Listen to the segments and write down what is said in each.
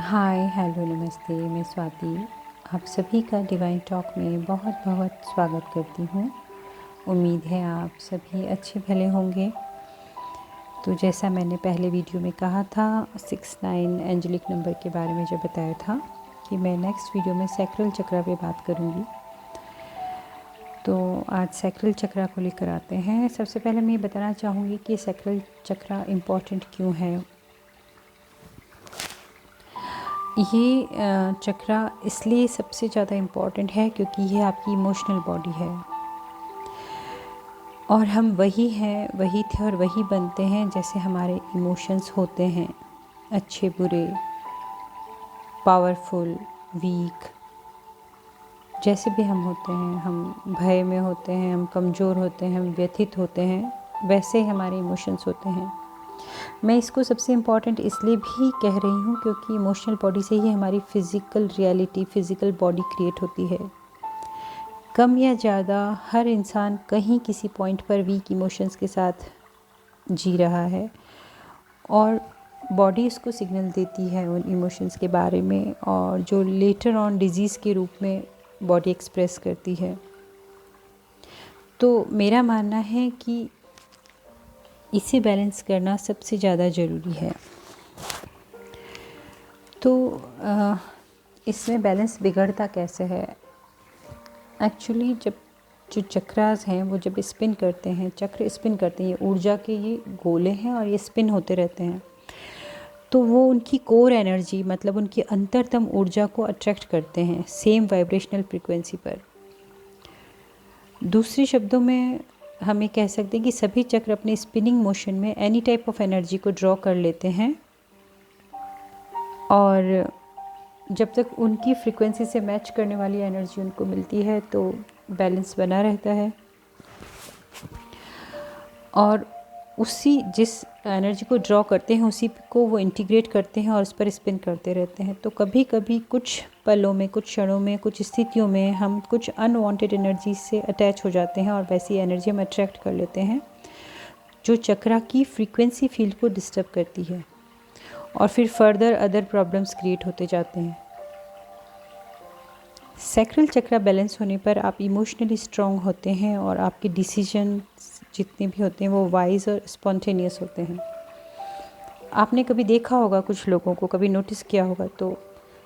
Hi hello नमस्ते, मैं स्वाति आप सभी का डिवाइन टॉक में बहुत बहुत स्वागत करती हूँ। उम्मीद है आप सभी अच्छे भले होंगे। तो जैसा मैंने पहले वीडियो में कहा था 69 एंजेलिक नंबर के बारे में जब बताया था कि मैं नेक्स्ट वीडियो में सैक्रल चक्रा पे बात करूँगी। तो आज सैक्रल चक्रा को लेकर आते हैं। सबसे पहले मैं ये बताना चाहूँगी कि सैक्रल चक्रा इम्पॉर्टेंट क्यों है। ये चक्रा इसलिए सबसे ज़्यादा इम्पॉर्टेंट है क्योंकि ये आपकी इमोशनल बॉडी है और हम वही हैं, वही थे और वही बनते हैं जैसे हमारे इमोशंस होते हैं, अच्छे बुरे, पावरफुल, वीक, जैसे भी हम होते हैं। हम भय में होते हैं, हम कमज़ोर होते हैं, हम व्यथित होते हैं, वैसे ही हमारे इमोशंस होते हैं। मैं इसको सबसे इम्पॉर्टेंट इसलिए भी कह रही हूँ क्योंकि इमोशनल बॉडी से ही हमारी physical reality, physical body create होती है। कम या ज़्यादा हर इंसान कहीं किसी पॉइंट पर वीक इमोशंस के साथ जी रहा है और बॉडी इसको सिग्नल देती है उन इमोशंस के बारे में, और जो लेटर ऑन डिजीज़ के रूप में बॉडी एक्सप्रेस करती है। तो मेरा मानना है कि इसे बैलेंस करना सबसे ज़्यादा ज़रूरी है। तो इसमें बैलेंस बिगड़ता कैसे है? एक्चुअली जब जो चक्रास हैं वो जब स्पिन करते हैं, चक्र स्पिन करते हैं, ये ऊर्जा के ये गोले हैं और ये स्पिन होते रहते हैं, तो वो उनकी कोर एनर्जी मतलब उनकी अंतरतम ऊर्जा को अट्रैक्ट करते हैं सेम वाइब्रेशनल फ्रिक्वेंसी पर। दूसरे शब्दों में हम ये कह सकते हैं कि सभी चक्र अपने स्पिनिंग मोशन में एनी टाइप ऑफ एनर्जी को ड्रॉ कर लेते हैं और जब तक उनकी फ्रीक्वेंसी से मैच करने वाली एनर्जी उनको मिलती है तो बैलेंस बना रहता है। और उसी जिस एनर्जी को ड्रॉ करते हैं उसी को वो इंटीग्रेट करते हैं और उस पर स्पिन करते रहते हैं। तो कभी कभी कुछ पलों में, कुछ क्षणों में, कुछ स्थितियों में हम कुछ अनवांटेड एनर्जी से अटैच हो जाते हैं और वैसी एनर्जी हम अट्रैक्ट कर लेते हैं जो चक्रा की फ्रीक्वेंसी फील्ड को डिस्टर्ब करती है और फिर फर्दर अदर प्रॉब्लम्स क्रिएट होते जाते हैं। सैक्रल चक्रा बैलेंस होने पर आप इमोशनली स्ट्रॉन्ग होते हैं और आपके डिसीजन जितने भी होते हैं वो वाइज और स्पॉन्टेनियस होते हैं। आपने कभी देखा होगा, कुछ लोगों को कभी नोटिस किया होगा, तो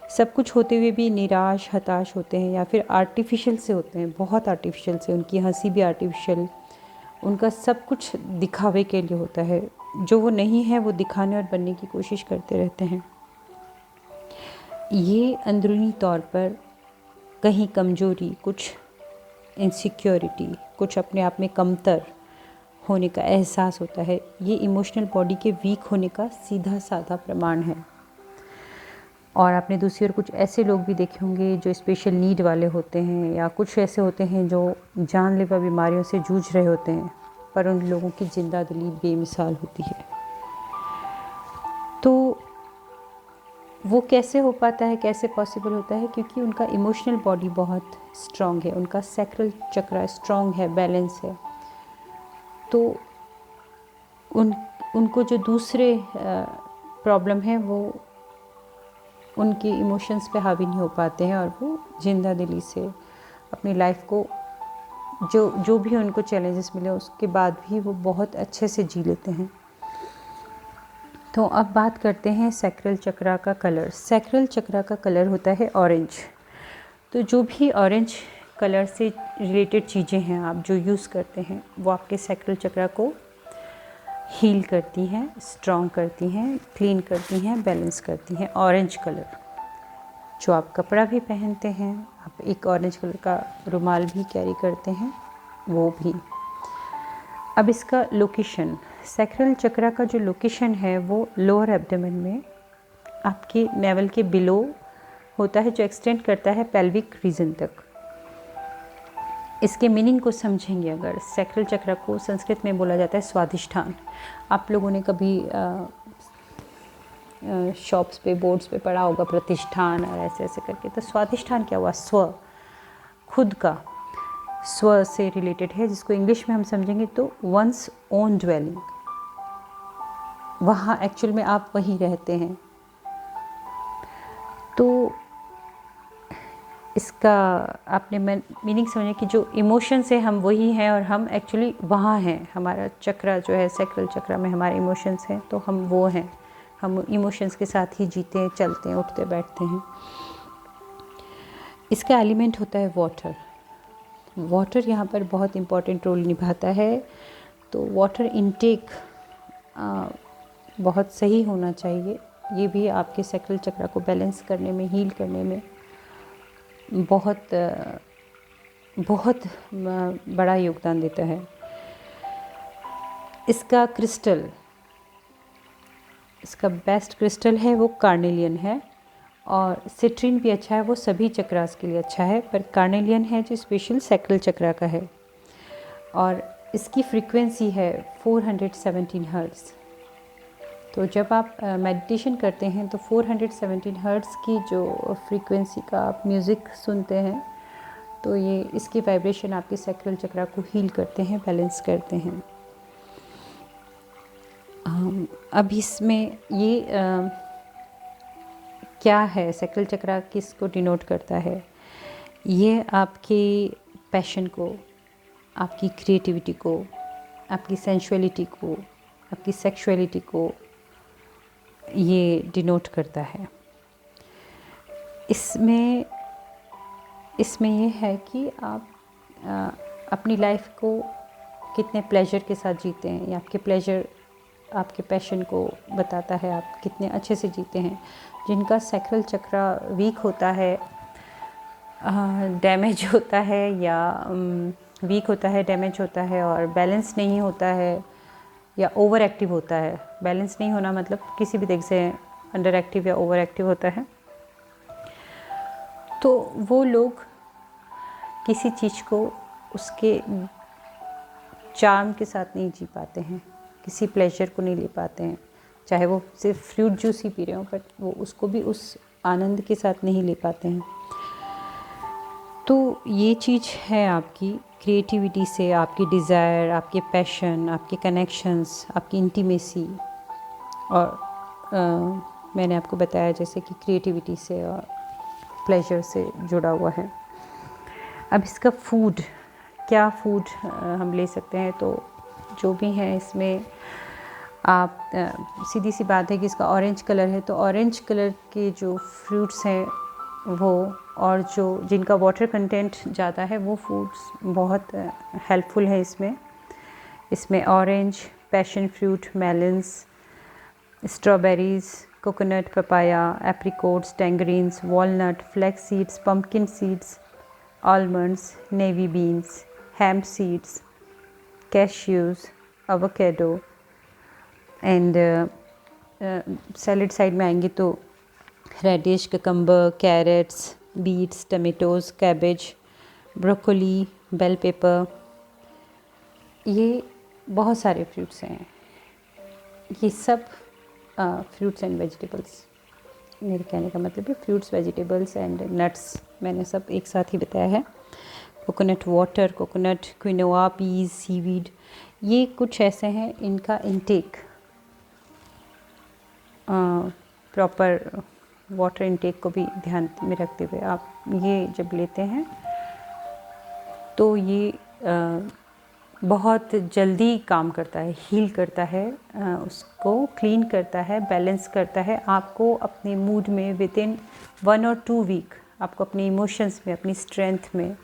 सब कुछ होते हुए भी निराश, हताश होते हैं या फिर आर्टिफिशियल से होते हैं, बहुत आर्टिफिशियल से। उनकी हंसी भी आर्टिफिशियल, उनका सब कुछ दिखावे के लिए होता है। जो वो नहीं है वो दिखाने और बनने की कोशिश करते रहते हैं। ये अंदरूनी तौर पर कहीं कमजोरी, कुछ इनसिक्योरिटी, कुछ अपने आप में कमतर होने का एहसास होता है। ये इमोशनल बॉडी के वीक होने का सीधा साधा प्रमाण है। और आपने दूसरी ओर कुछ ऐसे लोग भी देखे होंगे जो स्पेशल नीड वाले होते हैं या कुछ ऐसे होते हैं जो जानलेवा बीमारियों से जूझ रहे होते हैं, पर उन लोगों की जिंदा दिली बेमिसाल होती है। तो वो कैसे हो पाता है, कैसे पॉसिबल होता है? क्योंकि उनका इमोशनल बॉडी बहुत स्ट्रॉन्ग है, उनका सैक्रल चक्रा स्ट्रॉन्ग है, बैलेंस है। तो उनको जो दूसरे प्रॉब्लम है वो उनके इमोशंस पे हावी नहीं हो पाते हैं और वो जिंदा दिली से अपनी लाइफ को जो भी उनको चैलेंजेस मिले उसके बाद भी वो बहुत अच्छे से जी लेते हैं। तो अब बात करते हैं सैक्रल चक्रा का कलर। सैक्रल चक्रा का कलर होता है ऑरेंज। तो जो भी ऑरेंज कलर से रिलेटेड चीज़ें हैं आप जो यूज़ करते हैं वो आपके सैक्रल चक्रा को हील करती हैं, स्ट्रॉन्ग करती हैं, क्लीन करती हैं, बैलेंस करती हैं। ऑरेंज कलर, जो आप कपड़ा भी पहनते हैं, आप एक ऑरेंज कलर का रुमाल भी कैरी करते हैं, वो भी। अब इसका लोकेशन, सैक्रल चक्रा का जो लोकेशन है वो लोअर एब्डोमेन में आपके नेवल के बिलो होता है, जो एक्सटेंड करता है पेल्विक रीजन तक। इसके मीनिंग को समझेंगे अगर, सैक्रल चक्र को संस्कृत में बोला जाता है स्वाधिष्ठान। आप लोगों ने कभी शॉप्स पे, बोर्ड्स पे पढ़ा होगा प्रतिष्ठान और ऐसे ऐसे करके। तो स्वाधिष्ठान क्या हुआ? स्व, खुद का, स्व से रिलेटेड है, जिसको इंग्लिश में हम समझेंगे तो वंस ओन ड्वेलिंग। वहाँ एक्चुअल में आप वहीं रहते हैं। तो इसका आपने मीनिंग समझे कि जो इमोशंस है हम वही हैं और हम एक्चुअली वहाँ हैं। हमारा चक्रा जो है सैक्रल चक्रा में हमारे इमोशंस हैं, तो हम वो हैं। हम इमोशंस के साथ ही जीते हैं, चलते हैं, उठते बैठते हैं। इसका एलिमेंट होता है वाटर। वाटर यहाँ पर बहुत इम्पॉर्टेंट रोल निभाता है। तो वाटर इनटेक बहुत सही होना चाहिए। ये भी आपके सैक्रल चक्रा को बैलेंस करने में, हील करने में बहुत बहुत बड़ा योगदान देता है। इसका क्रिस्टल, इसका बेस्ट क्रिस्टल है वो कार्नेलियन है, और सिट्रीन भी अच्छा है, वो सभी चक्रास के लिए अच्छा है, पर कार्नेलियन है जो स्पेशल सैक्रल चक्रा का है। और इसकी फ्रीक्वेंसी है 417 हर्ट्ज़। तो जब आप मेडिटेशन करते हैं तो 417 हर्ट्ज़ की जो फ्रीक्वेंसी का आप म्यूज़िक सुनते हैं, तो ये इसकी वाइब्रेशन आपके सैक्रल चक्रा को हील करते हैं, बैलेंस करते हैं। अब इसमें ये क्या है, सैक्रल चक्रा किसको डिनोट करता है? ये आपके पैशन को, आपकी क्रिएटिविटी को, आपकी सेंसुअलिटी को, आपकी सेक्सुअलिटी को ये डिनोट करता है। इसमें ये है कि आप अपनी लाइफ को कितने प्लेजर के साथ जीते हैं, या आपके प्लेजर आपके पैशन को बताता है आप कितने अच्छे से जीते हैं। जिनका सैक्रल चक्रा वीक होता है, डैमेज होता है, या वीक होता है, डैमेज होता है और बैलेंस नहीं होता है या ओवर एक्टिव होता है। बैलेंस नहीं होना मतलब किसी भी तरह से अंडर एक्टिव या ओवर एक्टिव होता है, तो वो लोग किसी चीज़ को उसके चार्म के साथ नहीं जी पाते हैं, किसी प्लेजर को नहीं ले पाते हैं। चाहे वो सिर्फ फ्रूट जूस ही पी रहे हो, बट वो उसको भी उस आनंद के साथ नहीं ले पाते हैं। तो ये चीज़ है आपकी क्रिएटिविटी से, आपकी डिज़ायर, आपके पैशन, आपके कनेक्शंस, आपकी इंटीमेसी, और मैंने आपको बताया जैसे कि क्रिएटिविटी से और प्लेजर से जुड़ा हुआ है। अब इसका फूड, क्या फूड हम ले सकते हैं? तो जो भी है इसमें आप सीधी सी बात है कि इसका ऑरेंज कलर है, तो ऑरेंज कलर के जो फ्रूट्स हैं वो, और जो जिनका वाटर कंटेंट ज़्यादा है, वो फूड्स बहुत हेल्पफुल है इसमें orange, passion fruit, melons, strawberries, coconut, papaya, apricots, tangerines, walnut, flax seeds, pumpkin seeds, almonds, navy beans, hemp seeds, cashews, avocado, and salad side में आएंगे तो radish, cucumber, carrots, beets, tomatoes, cabbage, broccoli, bell pepper, ये बहुत सारे fruits हैं। ये सब fruits and vegetables, मेरे कहने का मतलब है फ्रूट्स, वेजिटेबल्स एंड नट्स, मैंने सब एक साथ ही बताया है। Coconut water, coconut, quinoa, peas, seaweed, ये कुछ ऐसे हैं इनका इंटेक, प्रॉपर वाटर इंटेक को भी ध्यान में रखते हुए आप ये जब लेते हैं तो ये बहुत जल्दी काम करता है, हील करता है, उसको क्लीन करता है, बैलेंस करता है। आपको अपने मूड में विद इन 1 और 2 वीक आपको अपने इमोशंस में, अपनी स्ट्रेंथ में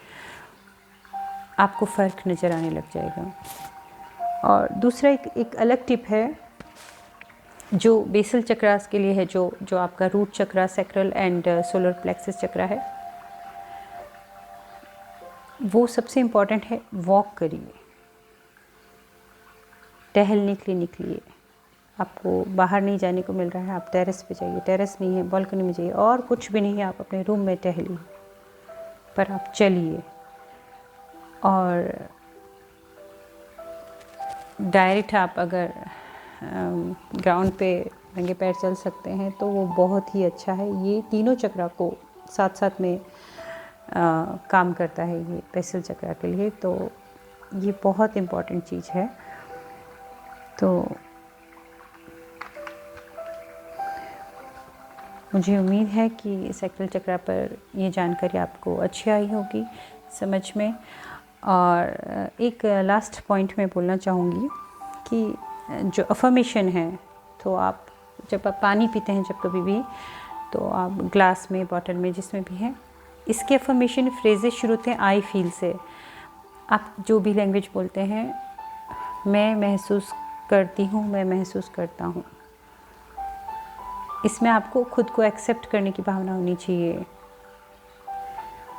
आपको फ़र्क नज़र आने लग जाएगा। और दूसरा एक अलग टिप है जो बेसल चक्रास के लिए है, जो आपका root chakra, sacral and solar plexus chakra है, वो सबसे इम्पॉर्टेंट है। वॉक करिए, टहलने के लिए निकलिए। आपको बाहर नहीं जाने को मिल रहा है, आप टेरेस पे जाइए, टेरेस नहीं है बालकनी में जाइए, और कुछ भी नहीं है आप अपने रूम में टहलिए, पर आप चलिए। और डायरेक्ट आप अगर ग्राउंड पे नंगे पैर चल सकते हैं तो वो बहुत ही अच्छा है। ये तीनों चक्रा को साथ साथ में काम करता है ये बेसल चक्रा के लिए, तो ये बहुत इम्पॉर्टेंट चीज़ है। तो मुझे उम्मीद है कि सैक्रल चक्र पर ये जानकारी आपको अच्छी आई होगी समझ में। और एक लास्ट पॉइंट मैं बोलना चाहूँगी कि जो अफर्मेशन है, तो आप जब आप पानी पीते हैं जब कभी भी, तो आप ग्लास में, बॉटल में, जिसमें भी है, इसके अफर्मेशन फ्रेजेस शुरू होते हैं आई फील से। आप जो भी लैंग्वेज बोलते हैं, मैं महसूस करती हूँ, मैं महसूस करता हूँ, इसमें आपको खुद को एक्सेप्ट करने की भावना होनी चाहिए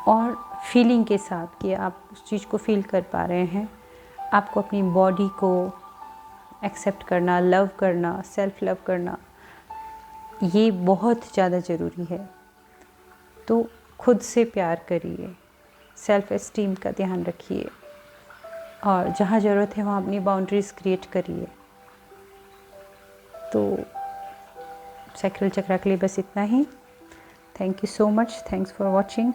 और फीलिंग के साथ कि आप उस चीज़ को फील कर पा रहे हैं। आपको अपनी बॉडी को एक्सेप्ट करना, लव करना, सेल्फ लव करना, ये बहुत ज़्यादा ज़रूरी है। तो खुद से प्यार करिए, सेल्फ एस्टीम का ध्यान रखिए और जहाँ ज़रूरत है वहाँ अपनी बाउंड्रीज़ क्रिएट करिए। तो सैक्रल चक्र के लिए बस इतना ही। Thank you so much, thanks for watching.